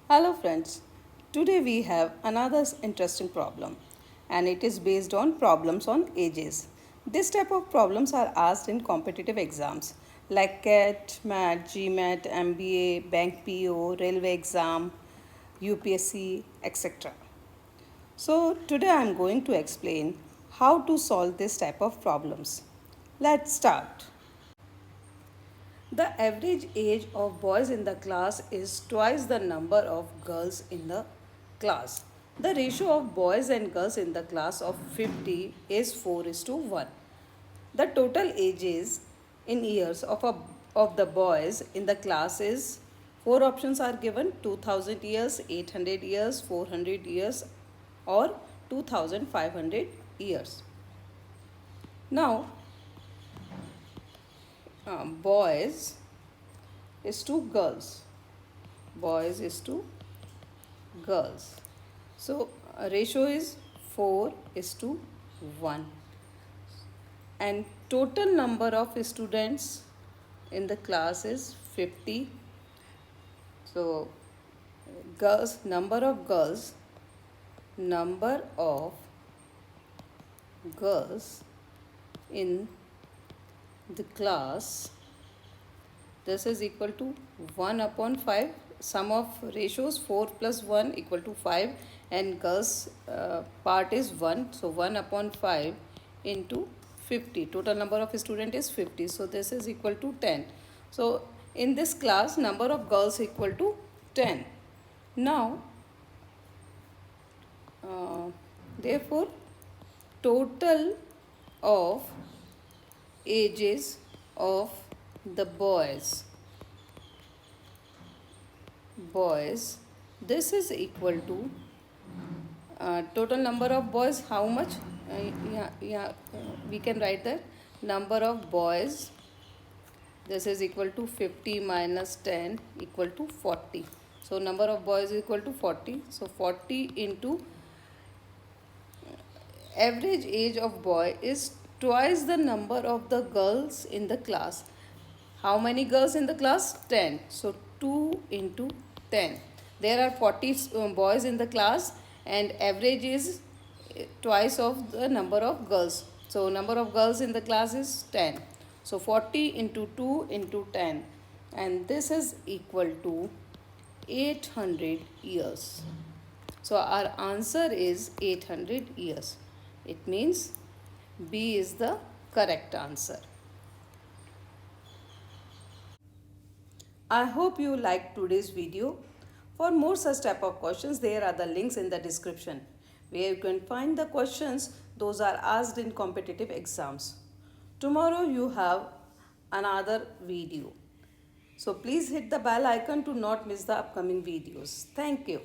Hello friends, today we have another interesting problem and it is based on problems on ages. This type of problems are asked in competitive exams like CAT, MAT, GMAT, MBA, Bank PO, Railway exam, UPSC, etc. So today I am going to explain how to solve this type of problems. Let's start. The average age of boys in the class is twice the number of girls in the class. The ratio of boys and girls in the class of 50 is 4 is to 1. The total ages in years of the boys in the class is four options are given: 2000 years, 800 years, 400 years, or 2500 years. Now, boys is to girls. Boys is to girls. So ratio is 4 is to 1. And total number of students in the class is 50. So number of girls in the class, this is equal to 1 upon 5. Sum of ratios 4 plus 1 equal to 5 and girls part is 1. So 1 upon 5 into 50. Total number of student is 50. So this is equal to 10. So in this class number of girls equal to 10. Now therefore total of ages of the boys, this is equal to total number of boys, how much, we can write that number of boys, this is equal to 50 minus 10 equal to 40. So number of boys is equal to 40. So 40 into average age of boy is twice the number of the girls in the class. How many girls in the class? 10. So 2 into 10. There are 40 boys in the class and average is twice of the number of girls. So number of girls in the class is 10. So 40 into 2 into 10, and this is equal to 800 years. So our answer is 800 years. It means B is the correct answer. I hope you liked today's video. For more such type of questions, there are the links in the description where you can find the questions those are asked in competitive exams. Tomorrow you have another video. So please hit the bell icon to not miss the upcoming videos. Thank you.